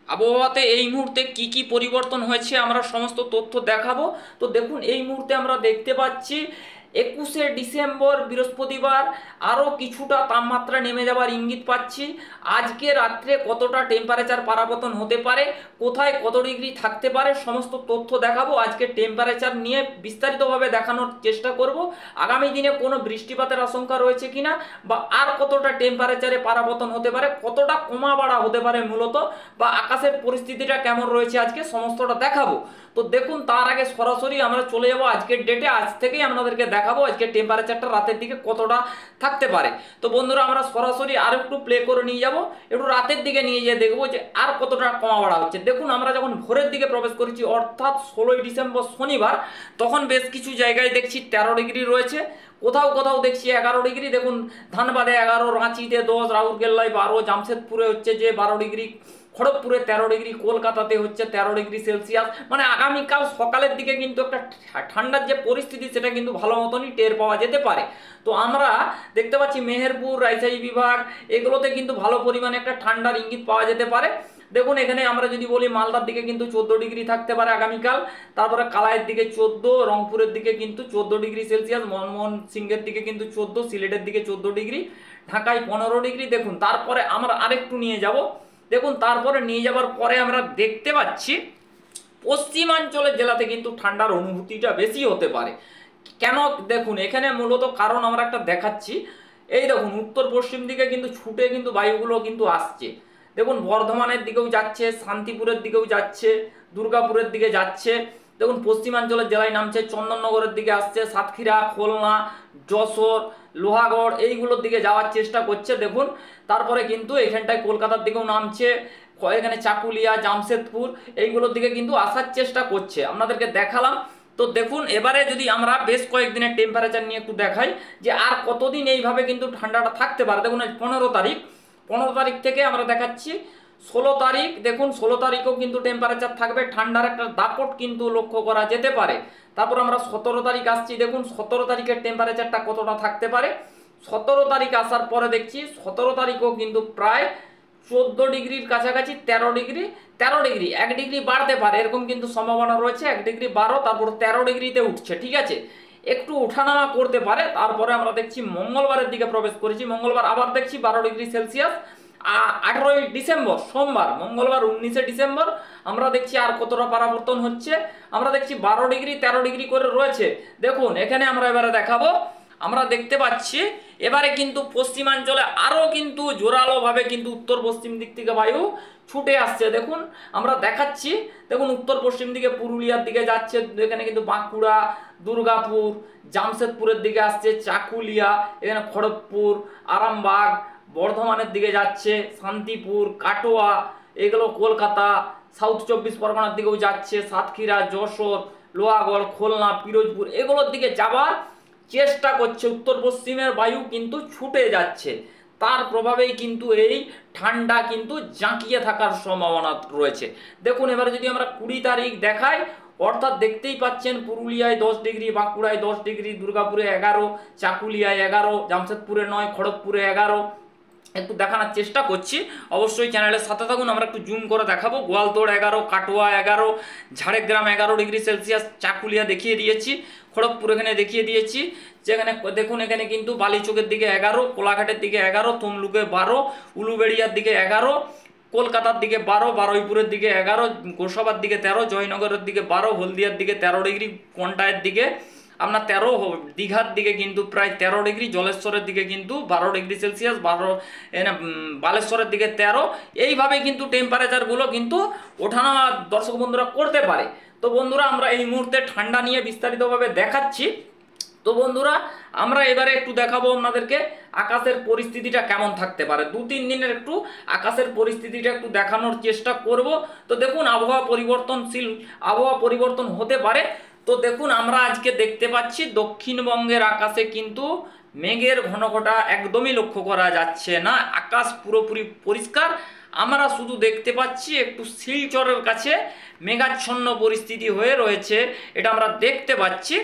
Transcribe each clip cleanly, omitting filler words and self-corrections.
আবহাওয়াতে এই মুহূর্তে কি কি পরিবর্তন হয়েছে আমরা সমস্ত তথ্য দেখাবো। তো দেখুন এই মুহূর্তে আমরা দেখতে পাচ্ছি 21শে ডিসেম্বর বৃহস্পতিবার আরও কিছুটা তাপমাত্রা নেমে যাওয়ার ইঙ্গিত পাচ্ছি। আজকে রাত্রে কতটা টেম্পারেচার পারাবর্তন হতে পারে, কোথায় কত ডিগ্রি থাকতে পারে, সমস্ত তথ্য দেখাবো। আজকে টেম্পারেচার নিয়ে বিস্তারিতভাবে দেখানোর চেষ্টা করব। আগামী দিনে কোনো বৃষ্টিপাতের আশঙ্কা রয়েছে কিনা, বা আর কতটা টেম্পারেচারে পারাবর্তন হতে পারে, কতটা কমা বাড়া হতে পারে মূলত, বা আকাশের পরিস্থিতিটা কেমন রয়েছে আজকে সমস্তটা দেখাবো। তো দেখুন তার আগে সরাসরি আমরা চলে যাবো আজকের ডেটে। আজ থেকেই আপনাদেরকে দেখাবো আজকে টেম্পারেচারটা রাতের দিকে কতটা থাকতে পারে। তো বন্ধুরা আমরা সরাসরি আর একটু প্লে করে নিয়ে যাব, একটু রাতের দিকে নিয়ে যেয়ে দেখবো যে আর কতটা কমা বাড়া হচ্ছে। দেখুন আমরা যখন ভোরের দিকে প্রবেশ করেছি অর্থাৎ 16ই ডিসেম্বর শনিবার, তখন বেশ কিছু জায়গায় দেখছি 13 ডিগ্রি রয়েছে, কোথাও কোথাও দেখছি 11 ডিগ্রি। দেখুন ধানবাদে 11, রাঁচিতে 10, রাউরকেল্লায় 12, জামশেদপুরে হচ্ছে যে 12 ডিগ্রি, খড়গপুরে 13 ডিগ্রি, কলকাতাতে হচ্ছে 13 ডিগ্রি সেলসিয়াস। মানে আগামীকাল সকালের দিকে কিন্তু একটা ঠান্ডার যে পরিস্থিতি সেটা কিন্তু ভালো মতনই টের পাওয়া যেতে পারে। তো আমরা দেখতে পাচ্ছি মেহেরপুর, রাজশাহী বিভাগ এগুলোতে কিন্তু ভালো পরিমাণে একটা ঠান্ডার ইঙ্গিত পাওয়া যেতে পারে। দেখুন এখানে আমরা যদি বলি মালদার দিকে কিন্তু 14 ডিগ্রি থাকতে পারে আগামীকাল, তারপরে কালাইয়ের দিকে 14, রংপুরের দিকে কিন্তু 14 ডিগ্রি সেলসিয়াস, মনমোহন সিংহের দিকে কিন্তু 14, সিলেটের দিকে 14 ডিগ্রি, ঢাকায় 15 ডিগ্রি। দেখুন তারপরে আমরা আরেকটু নিয়ে যাব। দেখুন তারপরে নিয়ে যাবার পরে আমরা দেখতে পাচ্ছি পশ্চিমাঞ্চলের জেলাতে কিন্তু ঠান্ডার অনুভূতিটা বেশি হতে পারে। কেন দেখুন এখানে মূলত কারণ আমরা একটা দেখাচ্ছি। এই দেখুন উত্তর পশ্চিম দিকে কিন্তু ছুটে কিন্তু বায়ুগুলো কিন্তু আসছে। দেখুন বর্ধমানের দিকেও যাচ্ছে, শান্তিপুরের দিকেও যাচ্ছে, দুর্গাপুরের দিকে যাচ্ছে। দেখুন পশ্চিমাঞ্চলের জেলায় নামছে, চন্দননগরের দিকে আসছে, সাতক্ষীরা, খুলনা, যশোর, লোহাগড় এইগুলোর দিকে যাওয়ার চেষ্টা করছে। দেখুন তারপরে কিন্তু এখানটায় কলকাতার দিকেও নামছে, এখানে চাকুলিয়া, জামশেদপুর এইগুলোর দিকে কিন্তু আসার চেষ্টা করছে, আপনাদেরকে দেখালাম। তো দেখুন এবারে যদি আমরা বেশ কয়েকদিনের টেম্পারেচার নিয়ে একটু দেখাই যে আর কতদিন এইভাবে কিন্তু ঠান্ডাটা থাকতে পারে। দেখুন 15 তারিখ, 15 তারিখ থেকে আমরা দেখাচ্ছি 16 তারিখ। দেখুন 16 তারিখেও কিন্তু টেম্পারেচার থাকবে, ঠান্ডার একটা দাপট কিন্তু লক্ষ্য করা যেতে পারে। তারপর আমরা 17 তারিখ আসছি, দেখুন 17 তারিখের টেম্পারেচারটা কতটা থাকতে পারে। 17 তারিখ আসার পরে দেখছি 17 তারিখও কিন্তু প্রায় 14 ডিগ্রির কাছাকাছি, 13 ডিগ্রি, 13 ডিগ্রি 1 ডিগ্রি বাড়তে পারে এরকম কিন্তু সম্ভাবনা রয়েছে। 1 ডিগ্রি বাড়ো, তারপর 13 ডিগ্রিতে উঠছে, ঠিক আছে, একটু উঠানামা করতে পারে। তারপরে আমরা দেখছি মঙ্গলবারের দিকে প্রবেশ করেছি, মঙ্গলবার আবার দেখছি 12 ডিগ্রি সেলসিয়াস। 18ই ডিসেম্বর সোমবার, মঙ্গলবার 19শে ডিসেম্বর আমরা দেখছি আর কতটা পরিবর্তন হচ্ছে। আমরা দেখছি 12 ডিগ্রি 13 ডিগ্রি করে রয়েছে। দেখুন এখানে আমরা এবারে দেখাবো, আমরা দেখতে পাচ্ছি এবারে কিন্তু পশ্চিমাঞ্চলে আরও কিন্তু জোরালোভাবে কিন্তু উত্তর পশ্চিম দিক থেকে বায়ু ছুটে আসছে। দেখুন আমরা দেখাচ্ছি, দেখুন উত্তর পশ্চিম দিকে পুরুলিয়ার দিকে যাচ্ছে, এখানে কিন্তু বাঁকুড়া, দুর্গাপুর, জামশেদপুরের দিকে আসছে, চাকুলিয়া, এখানে খড়গপুর, আরামবাগ, বর্ধমানের দিকে যাচ্ছে, শান্তিপুর, কাটোয়া, এগুলো কলকাতা, সাউথ 24 পরগনার দিকেও যাচ্ছে, সাতক্ষীরা, যশোর, লোহাগড়, খুলনা, পিরোজপুর এগুলোর দিকে যাবার চেষ্টা করছে। উত্তর পশ্চিমের বায়ু কিন্তু ছুটে যাচ্ছে, তার প্রভাবেই কিন্তু এই ঠান্ডা কিন্তু জাঁকিয়ে থাকার সম্ভাবনা রয়েছে। দেখুন এবারে যদি আমরা 20 তারিখ দেখাই, অর্থাৎ দেখতেই পাচ্ছেন পুরুলিয়ায় 10 ডিগ্রি, বাঁকুড়ায় 10 ডিগ্রি, দুর্গাপুরে 11, চাকুলিয়ায় 11, জামশেদপুরে 9, খড়গপুরে 11, একটু দেখানোর চেষ্টা করছি। অবশ্যই চ্যানেলের সাথে থাকুন, আমরা একটু জুম করে দেখাবো। গোয়ালতোড় 11, কাটোয়া 11, ঝাড়গ্রাম 11 ডিগ্রি সেলসিয়াস, চাকুলিয়া দেখিয়ে দিয়েছি, খড়গপুর এখানে দেখিয়ে দিয়েছি। যেখানে দেখুন এখানে কিন্তু বালিচকের দিকে 11, কোলাঘাটের দিকে 11, তমলুকে 12, উলুবেড়িয়ার দিকে 11, কলকাতার দিকে 12, বারুইপুরের দিকে 11, গোসাবার দিকে 13, জয়নগরের দিকে 12, হলদিয়ার দিকে 13 ডিগ্রি, কোন্টায়ের দিকে আপনার 13, দীঘার দিকে কিন্তু প্রায় 13 ডিগ্রি, জলেশ্বরের দিকে কিন্তু 12 ডিগ্রি সেলসিয়াস, 12 বালেশ্বরের দিকে 13। এইভাবে কিন্তু টেম্পারেচারগুলো কিন্তু ওঠানামা দর্শক বন্ধুরা করতে পারে। তো বন্ধুরা আমরা এই মুহূর্তে ঠান্ডা নিয়ে বিস্তারিতভাবে দেখাচ্ছি। তো বন্ধুরা আমরা এবারে একটু দেখাবো আপনাদেরকে আকাশের পরিস্থিতিটা কেমন থাকতে পারে। 2-3 দিনের একটু আকাশের পরিস্থিতিটা একটু দেখানোর চেষ্টা করব। তো দেখুন আবহাওয়া পরিবর্তনশীল, আবহাওয়া পরিবর্তন হতে পারে। তো দেখুন আমরা আজকে দেখতে পাচ্ছি দক্ষিণবঙ্গের আকাশে কিন্তু মেঘের ঘনঘটা একদমই লক্ষ্য করা যাচ্ছে না, আকাশ পুরোপুরি পরিষ্কার। আমরা শুধু দেখতে পাচ্ছি একটু শিলচরের কাছে মেঘাচ্ছন্ন পরিস্থিতি হয়ে রয়েছে, এটা আমরা দেখতে পাচ্ছি।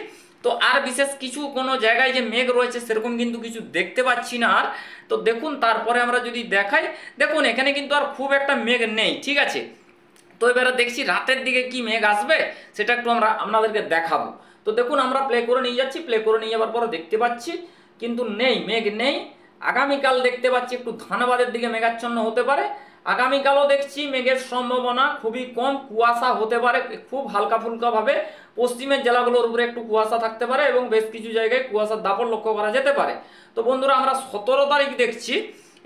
তো আর বিশেষ কিছু কোনো জায়গায় যে মেঘ রয়েছে সেরকম কিন্তু কিছু দেখতে পাচ্ছি না আর। তো দেখুন তারপরে আমরা যদি দেখাই, দেখুন এখানে কিন্তু আর খুব একটা মেঘ নেই, ঠিক আছে। তো এবারে দেখছি রাতের দিকে কি মেঘ আসবে সেটা একটু আমরা আপনাদেরকে দেখাবো। তো দেখুন আমরা প্লে করে নিয়ে যাচ্ছি, প্লে করে নিয়ে যাওয়ার পরে দেখতে পাচ্ছি কিন্তু নেই, মেঘ নেই। আগামীকাল দেখতে পাচ্ছি একটু ধানবাদের দিকে মেঘাচ্ছন্ন হতে পারে। আগামীকালও দেখছি মেঘের সম্ভাবনা খুবই কম, কুয়াশা হতে পারে খুব হালকা ফুলকা ভাবে, পশ্চিমের জেলাগুলোর উপরে একটু কুয়াশা থাকতে পারে এবং বেশ কিছু জায়গায় কুয়াশার দাপট লক্ষ্য করা যেতে পারে। তো বন্ধুরা আমরা 17 তারিখ দেখছি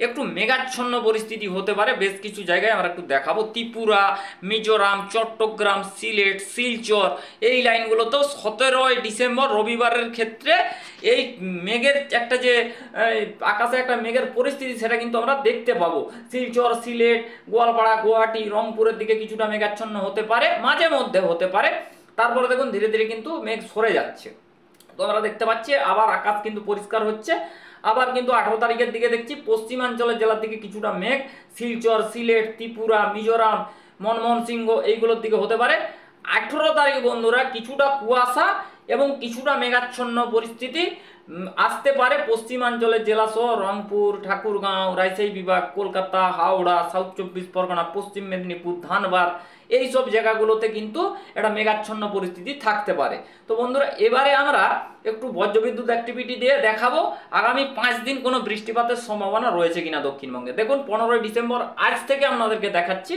একটু মেঘাচ্ছন্ন পরিস্থিতি হতে পারে বেশ কিছু জায়গায়, আমরা একটু দেখাবো। ত্রিপুরা, মিজোরাম, চট্টগ্রাম, সিলেট, শিলচর এই লাইনগুলোতেও 17 ডিসেম্বর রবিবারের ক্ষেত্রে এই মেঘের একটা যে আকাশে একটা মেঘের পরিস্থিতি সেটা কিন্তু আমরা দেখতে পাবো। শিলচর, সিলেট, গোয়ালপাড়া, গুয়াহাটি, রংপুরের দিকে কিছুটা মেঘাচ্ছন্ন হতে পারে, মাঝে মধ্যে হতে পারে। তারপরে দেখুন ধীরে ধীরে কিন্তু মেঘ সরে যাচ্ছে। তো আমরা দেখতে পাচ্ছি আবার আকাশ কিন্তু পরিষ্কার হচ্ছে। আবার কিন্তু 18 তারিখের দিকে দেখছি পশ্চিমাঞ্চলের জেলার দিকে কিছুটা মেঘ, শিলচর, সিলেট, ত্রিপুরা, মিজোরাম, মনমোহন সিংহ এইগুলোর দিকে হতে পারে। 18 তারিখ বন্ধুরা কিছুটা কুয়াশা এবং কিছুটা মেঘাচ্ছন্ন পরিস্থিতি আসতে পারে পশ্চিমাঞ্চলের জেলা সহ রংপুর, ঠাকুরগাঁও, রাজশাহী বিভাগ, কলকাতা, হাওড়া, সাউথ 24 পরগনা, পশ্চিম মেদিনীপুর, ধানবাদ এই সব জায়গাগুলোতে কিন্তু একটা মেঘাচ্ছন্ন পরিস্থিতি থাকতে পারে। তো বন্ধুরা এবারে আমরা একটু বজ্রবিদ্যুৎ অ্যাক্টিভিটি দিয়ে দেখাবো আগামী 5 দিন কোনো বৃষ্টিপাতের সম্ভাবনা রয়েছে কিনা দক্ষিণবঙ্গে। দেখুন 15 ডিসেম্বর আজ থেকে আপনাদেরকে দেখাচ্ছি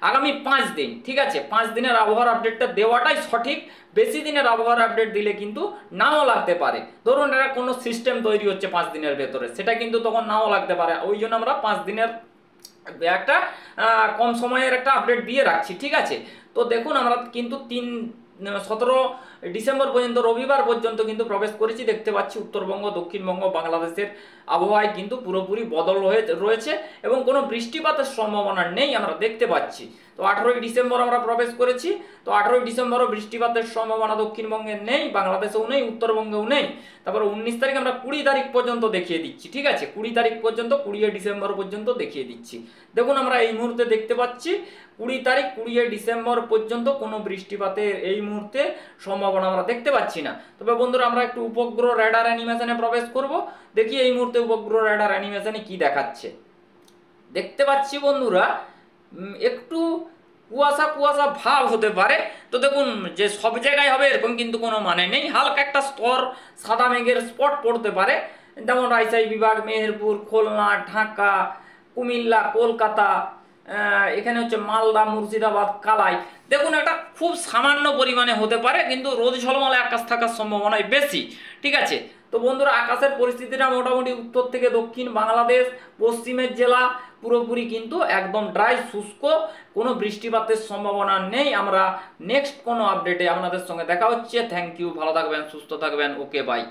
আগামী 5 দিন, ঠিক আছে? 5 দিনের আবহাওয়ার আপডেটটা দেওয়াটাই সঠিক। বেশি দিনের আবহাওয়ার আপডেট দিলে কিন্তু নাও লাগতে পারে। ধরুন এটা কোনো সিস্টেম তৈরি হচ্ছে 5 দিনের ভেতরে, সেটা কিন্তু তখন নাও লাগতে পারে। ওই জন্য আমরা 5 দিনের একটা কম সময়ের একটা আপডেট দিয়ে রাখছি, ঠিক আছে? তো দেখুন আমরা কিন্তু 17 ডিসেম্বর পর্যন্ত রবিবার পর্যন্ত কিন্তু প্রবেশ করেছি। দেখতে পাচ্ছি উত্তরবঙ্গ, দক্ষিণবঙ্গ, বাংলাদেশের আবহাওয়ায় কিন্তু পুরোপুরি বদল রয়েছে এবং কোনো বৃষ্টিপাতের সম্ভাবনা নেই আমরা দেখতে পাচ্ছি। তো 18 ডিসেম্বর আমরা প্রবেশ করেছি। তো 18 ডিসেম্বরও বৃষ্টিপাতের সম্ভাবনা দক্ষিণবঙ্গে নেই, বাংলাদেশেও নেই, উত্তরবঙ্গেও নেই। তারপর 19 তারিখ আমরা 20 তারিখ পর্যন্ত দেখিয়ে দিচ্ছি, ঠিক আছে? 20 তারিখ পর্যন্ত, 20 ডিসেম্বর পর্যন্ত দেখিয়ে দিচ্ছি। দেখুন আমরা এই মুহূর্তে দেখতে পাচ্ছি 20 তারিখ 20 ডিসেম্বর পর্যন্ত কোনো বৃষ্টিপাতের এই মুহূর্তে সম্ভাবনা আমরা দেখতে পাচ্ছি না। তবে বন্ধুরা আমরা একটু উপগ্রহ রেডার অ্যানিমেশনে প্রবেশ করব, দেখি এই মুহূর্তে উপগ্রহ রেডার অ্যানিমেশনে কি দেখাচ্ছে। দেখতে পাচ্ছি বন্ধুরা একটু কুয়াশা কুয়াশা ভাব হতে পারে। তো দেখুন যে সব জায়গায় হবে এরকম কিন্তু কোনো মানে নেই, হালকা একটা স্তর সাদা মেঘের স্পট পড়তে পারে, যেমন রাজশাহী বিভাগ, মেহেরপুর, খুলনা, ঢাকা, কুমিল্লা, কলকাতা, এখানে হচ্ছে মালদা, মুর্শিদাবাদ, কালাই। দেখুন একটা খুব সামান্য পরিমাণে হতে পারে, কিন্তু রোদ ঝলমলে আকাশ থাকার সম্ভাবনাই বেশি, ঠিক আছে? তো বন্ধুরা আকাশের পরিস্থিতিটা মোটামুটি উত্তর থেকে দক্ষিণ বাংলাদেশ, পশ্চিমের জেলা পুরোপুরি কিন্তু একদম ড্রাই, শুষ্ক, কোনো বৃষ্টিপাতের সম্ভাবনা নেই। আমরা নেক্সট কোনো আপডেটে আপনাদের সঙ্গে দেখা হচ্ছে। থ্যাংক ইউ, ভালো থাকবেন, সুস্থ থাকবেন, ওকে বাই।